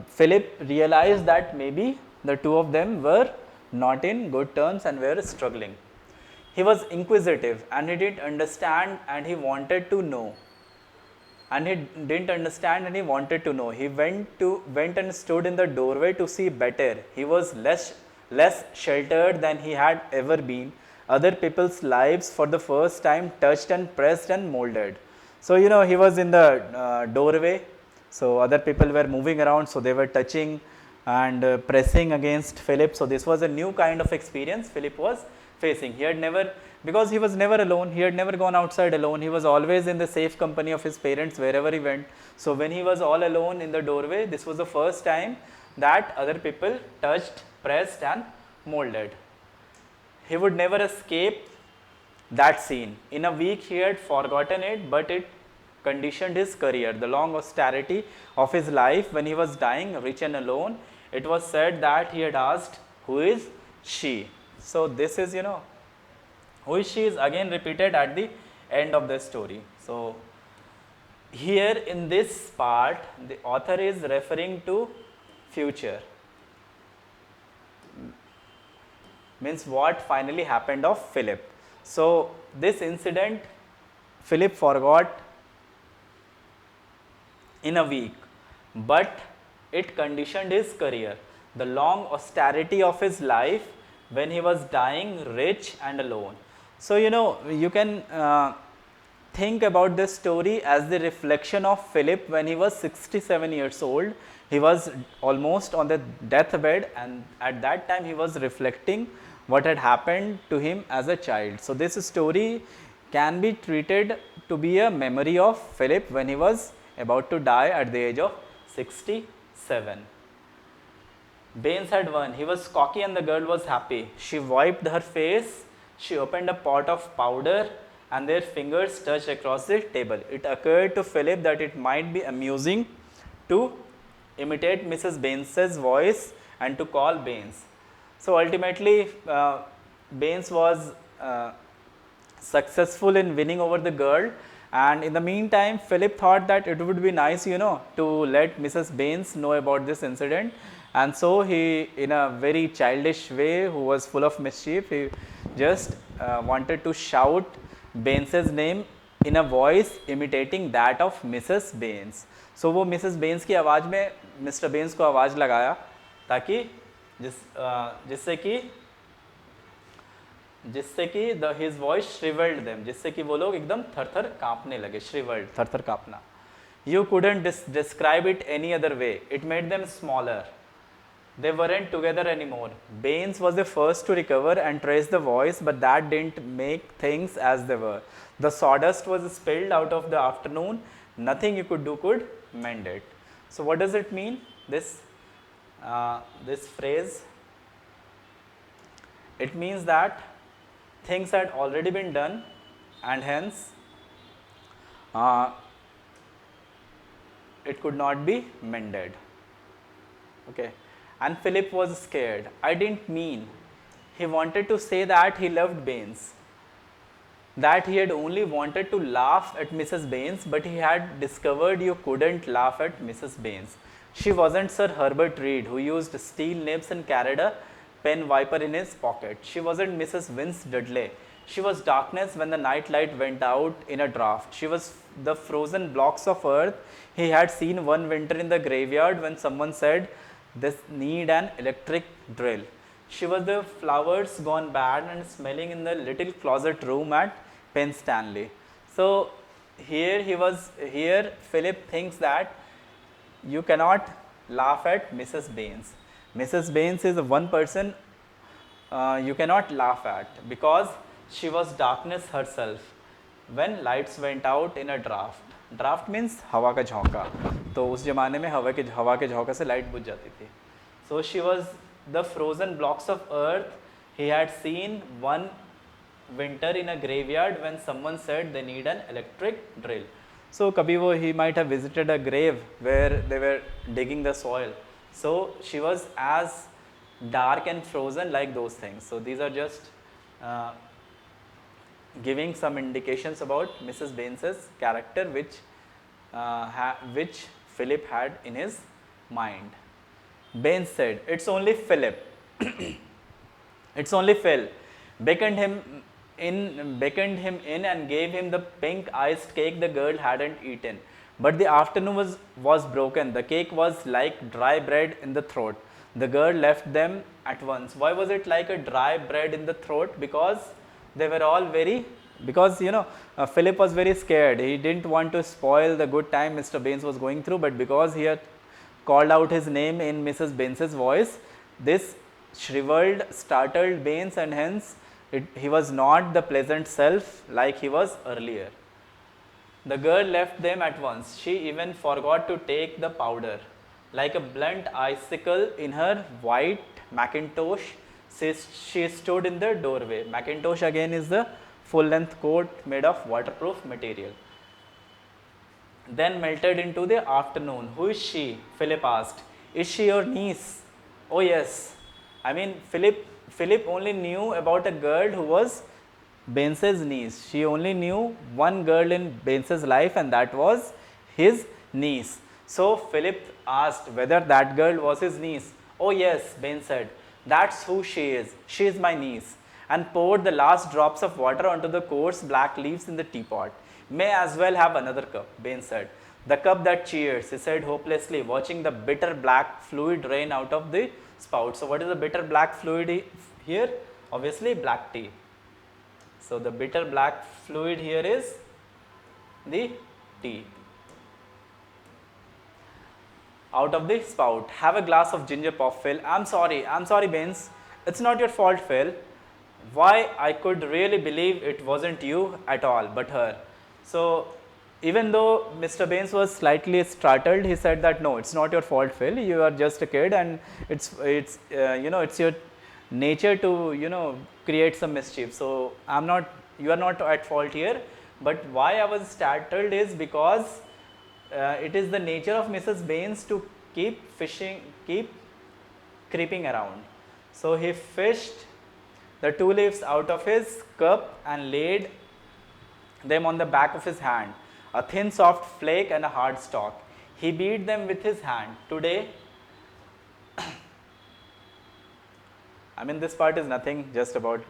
A: Philip realized that maybe the two of them were not in good terms and were struggling. He was inquisitive and he didn't understand and he wanted to know. And he didn't understand and he wanted to know. He went and stood in the doorway to see better. He was less sheltered than he had ever been. Other people's lives for the first time touched and pressed and molded. So, he was in the doorway. So, other people were moving around, so they were touching and pressing against Philip. So, this was a new kind of experience Philip was facing. He had never, because he was never alone, he had never gone outside alone. He was always in the safe company of his parents wherever he went. So, when he was all alone in the doorway, this was the first time that other people touched, pressed and molded. He would never escape that scene. In a week he had forgotten it, but it conditioned his career. The long austerity of his life when he was dying, rich and alone, it was said that he had asked, who is she? So, this is, who is she is again repeated at the end of the story. So, here in this part, the author is referring to future. Means what finally happened of Philip. So, this incident Philip forgot in a week, but it conditioned his career. The long austerity of his life when he was dying rich and alone. So, you can think about this story as the reflection of Philip when he was 67 years old. He was almost on the deathbed, and at that time he was reflecting what had happened to him as a child. So, this story can be treated to be a memory of Philip when he was about to die at the age of 67. Baines had won. He was cocky and the girl was happy. She wiped her face. She opened a pot of powder and their fingers touched across the table. It occurred to Philip that it might be amusing to imitate Mrs. Baines's voice and to call Baines. So, ultimately Baines was successful in winning over the girl, and in the meantime Philip thought that it would be nice to let Mrs. Baines know about this incident, and so he, in a very childish way, who was full of mischief, he just wanted to shout Baines's name in a voice imitating that of Mrs. Baines. So, वो Mrs. Baines की आवाज़ में Mr. Baines को आवाज़ लगाया ताकि जिससे कि his voice shriveled them, जिससे कि वो लोग एकदम थर-थर कांपने लगे. Shriveled, थर-थर कांपना. You couldn't describe it any other way. It made them smaller. They weren't together anymore. Baines was the first to recover and trace the voice, but that didn't make things as they were. The sawdust was spilled out of the afternoon. Nothing you could do could mend it. So, what does it mean? This phrase? It means that things had already been done, and hence it could not be mended. Okay. And Philip was scared. I didn't mean. He wanted to say that he loved Baines, that he had only wanted to laugh at Mrs. Baines, but he had discovered you couldn't laugh at Mrs. Baines. She wasn't Sir Herbert Reed, who used steel nibs and carried a pen wiper in his pocket. She wasn't Mrs. Vince Dudley. She was darkness when the night light went out in a draft. She was the frozen blocks of earth he had seen one winter in the graveyard when someone said, "This need an electric drill." She was the flowers gone bad and smelling in the little closet room at Penn Stanley. So, here Philip thinks that you cannot laugh at Mrs. Baines. Mrs. Baines is one person you cannot laugh at because she was darkness herself. when lights went out in a draft. Draft means हवा का झोंका. तो उस जमाने में हवा के झोंका से लाइट बुझ जाती थी. So she was the frozen blocks of earth he had seen one winter in a graveyard when someone said they need an electric drill. So kabhi wo he might have visited a grave where they were digging the soil. So she was as dark and frozen like those things. So these are just giving some indications about Mrs. Baines's character which Philip had in his mind. Baines said, "It's only Philip." It's only Phil. Beckoned him in and gave him the pink iced cake the girl hadn't eaten. But the afternoon was broken. The cake was like dry bread in the throat. The girl left them at once. Why was it like a dry bread in the throat? Because they were all Philip was very scared. He didn't want to spoil the good time Mr. Baines was going through, but because he had called out his name in Mrs. Baines's voice, this shriveled, startled Baines, and hence he was not the pleasant self like he was earlier. The girl left them at once. She even forgot to take the powder. Like a blunt icicle in her white mackintosh, she stood in the doorway. Mackintosh again is the full-length coat made of waterproof material. Then melted into the afternoon. Who is she? Philip asked. Is she your niece? Oh yes. I mean, Philip only knew about a girl who was Baines's niece. She only knew one girl in Baines's life, and that was his niece. So Philip asked whether that girl was his niece. Oh yes, Baines said. That's who she is. She is my niece. And poured the last drops of water onto the coarse black leaves in the teapot. May as well have another cup, Baines said. The cup that cheers, he said hopelessly, watching the bitter black fluid rain out of the spout. So what is the bitter black fluid here? Obviously black tea. So the bitter black fluid here is the tea. Out of the spout. Have a glass of ginger pop, Phil. I'm sorry, Baines. It's not your fault, Phil. Why, I could really believe it wasn't you at all, but her. So even though Mr. Baines was slightly startled, he said that no, it's not your fault, Phil. You are just a kid, and it's your nature to create some mischief. So you are not at fault here. But why I was startled is because it is the nature of Mrs. Baines to keep creeping around. So he fished the two leaves out of his cup and laid them on the back of his hand, a thin soft flake and a hard stalk. He beat them with his hand. Today, I mean, this part is nothing, just about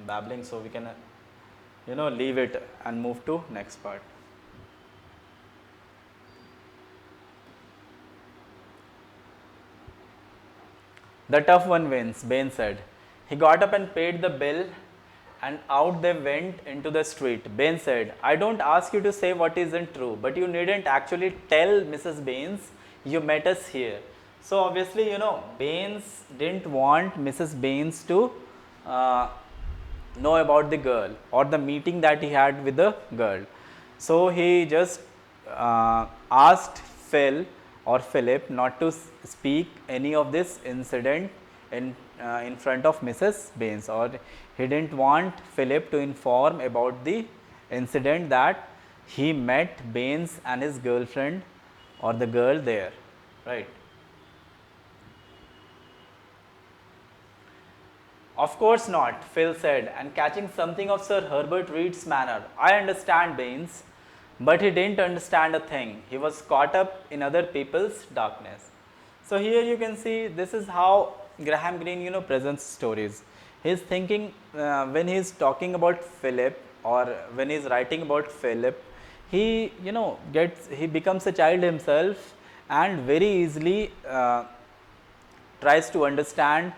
A: babbling, so we can leave it and move to next part. The tough one wins, Baines said. He got up and paid the bill, and out they went into the street. Baines said, I don't ask you to say what isn't true, but you needn't actually tell Mrs. Baines you met us here. So obviously, Baines didn't want Mrs. Baines to know about the girl or the meeting that he had with the girl. So he just asked Philip not to speak any of this incident in front of Mrs. Baines, or he didn't want Philip to inform about the incident that he met Baines and his girlfriend or the girl there, right? Of course not, Phil said, and catching something of Sir Herbert Reed's manner. I understand Baines, but he didn't understand a thing. He was caught up in other people's darkness. So here you can see this is how Graham Greene presents stories. He is thinking when he is talking about Philip, or when he is writing about Philip, he becomes a child himself and very easily tries to understand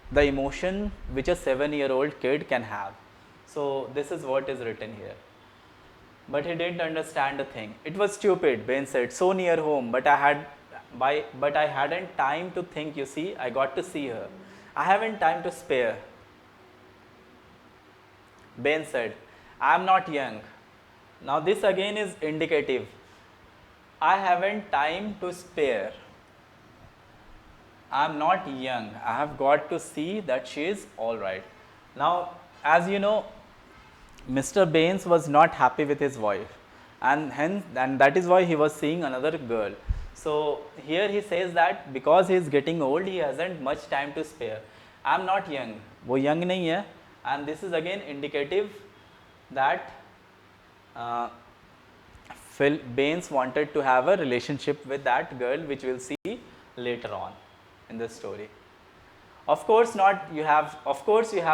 A: the emotion which a 7-year-old kid can have. So this is what is written here. But he didn't understand a thing. It was stupid, Baines said, so near home, but I hadn't time to think, you see, I got to see her. I haven't time to spare. Baines said, I am not young. Now this again is indicative. I haven't time to spare. I am not young. I have got to see that she is alright. Now, as you know, Mr. Baines was not happy with his wife, and hence, and that is why he was seeing another girl. So here he says that because he is getting old, he hasn't much time to spare. I am not young. वो young नहीं है, and this is again indicative that Phil Baines wanted to have a relationship with that girl, which we'll see later on in the story. Of course not, you have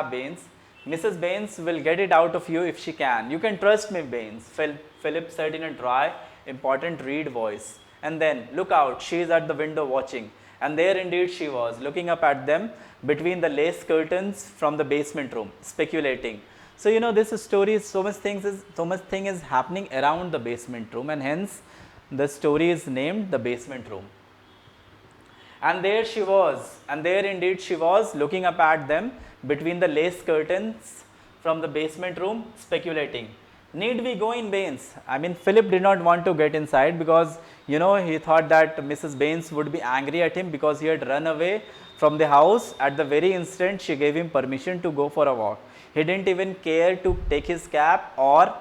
A: Baines. Mrs. Baines will get it out of you if she can. You can trust me, Baines, Philip said in a dry, important reed voice. And then, look out, she is at the window watching. And there indeed she was, looking up at them between the lace curtains from the basement room, speculating. So you know, this story is so much thing is happening around the basement room, and hence the story is named The Basement Room. And there she was, and there indeed she was, looking up at them between the lace curtains from the basement room, speculating. Need we go in, Baines? I mean, Philip did not want to get inside because, you know, he thought that Mrs. Baines would be angry at him because he had run away from the house at the very instant she gave him permission to go for a walk. He didn't even care to take his cap or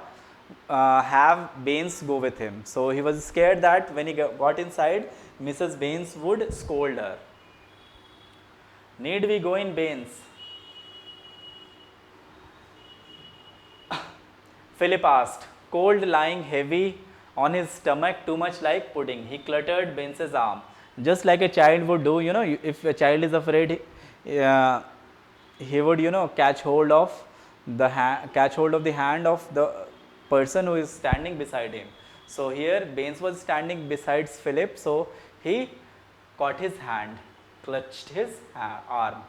A: have Baines go with him. So he was scared that when he got inside, Mrs. Baines would scold her. Need we go in, Baines? Philip asked, cold lying heavy on his stomach, too much like pudding. He cluttered Baines's arm, just like a child would do. You know, if a child is afraid, he would, you know, catch hold of the hand of the person who is standing beside him. So here Baines was standing beside Philip, so he caught his hand, clutched his arm.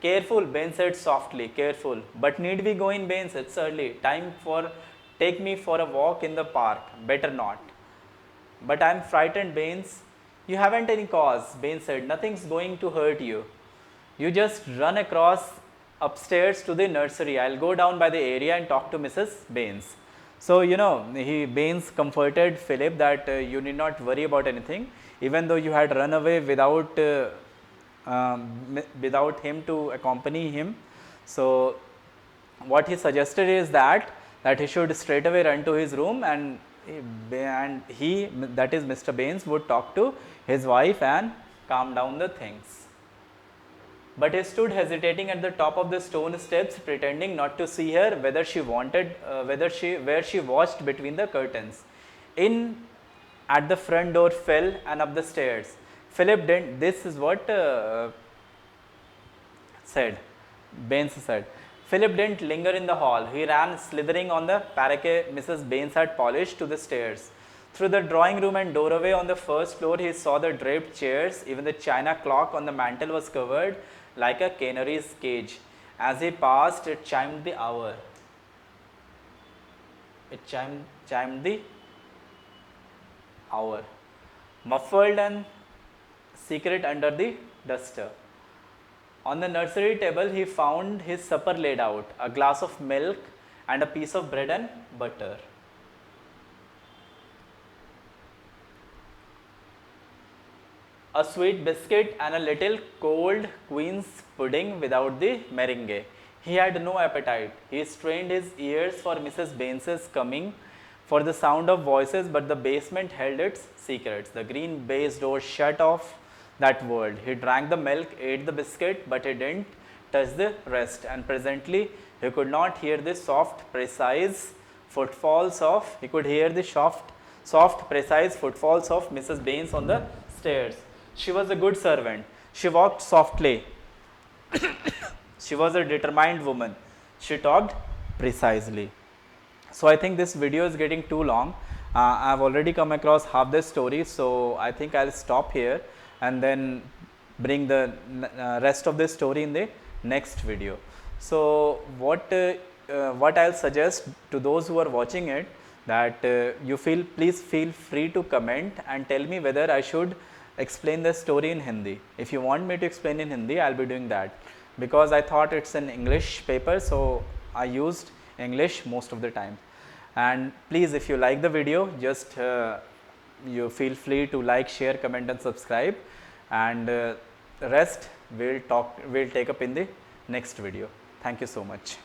A: Careful, Baines said softly, careful. But need we go in, Baines? It's early. Take me for a walk in the park. Better not. But I am frightened, Baines. You haven't any cause, Baines said. Nothing's going to hurt you. You just run across upstairs to the nursery. I'll go down by the area and talk to Mrs. Baines. So, you know, Baines comforted Philip that you need not worry about anything, even though you had run away without him to accompany him. So, what he suggested is that he should straight away run to his room, and he, that is Mr. Baines, would talk to his wife and calm down the things. But he stood hesitating at the top of the stone steps, pretending not to see her, where she watched between the curtains. In at the front door fell and up the stairs. Philip didn't, this is what Baines said. Philip didn't linger in the hall. He ran slithering on the parquet Mrs. Baines had polished to the stairs. Through the drawing room and doorway on the first floor, he saw the draped chairs. Even the china clock on the mantel was covered like a canary's cage. As he passed, it chimed the hour. It chimed the hour. Muffled and secret under the duster. On the nursery table, he found his supper laid out, a glass of milk and a piece of bread and butter. A sweet biscuit and a little cold queen's pudding without the meringue. He had no appetite. He strained his ears for Mrs. Baines's coming, for the sound of voices, but the basement held its secrets. The green baize door shut off that world. He drank the milk, ate the biscuit, but he didn't touch the rest, and presently he could not hear the soft, precise footfalls of Mrs. Baines on the stairs. She was a good servant. She walked softly. She was a determined woman. She talked precisely. So I think this video is getting too long. I have already come across half the story, so I think I'll stop here and then bring the rest of the story in the next video. So what I'll suggest to those who are watching it, that please feel free to comment and tell me whether I should explain the story in Hindi. If you want me to explain in Hindi, I'll be doing that, because I thought it's an English paper, so I used English most of the time. And please, if you like the video, just you feel free to like, share, comment and subscribe, and rest we'll take up in the next video. Thank you so much.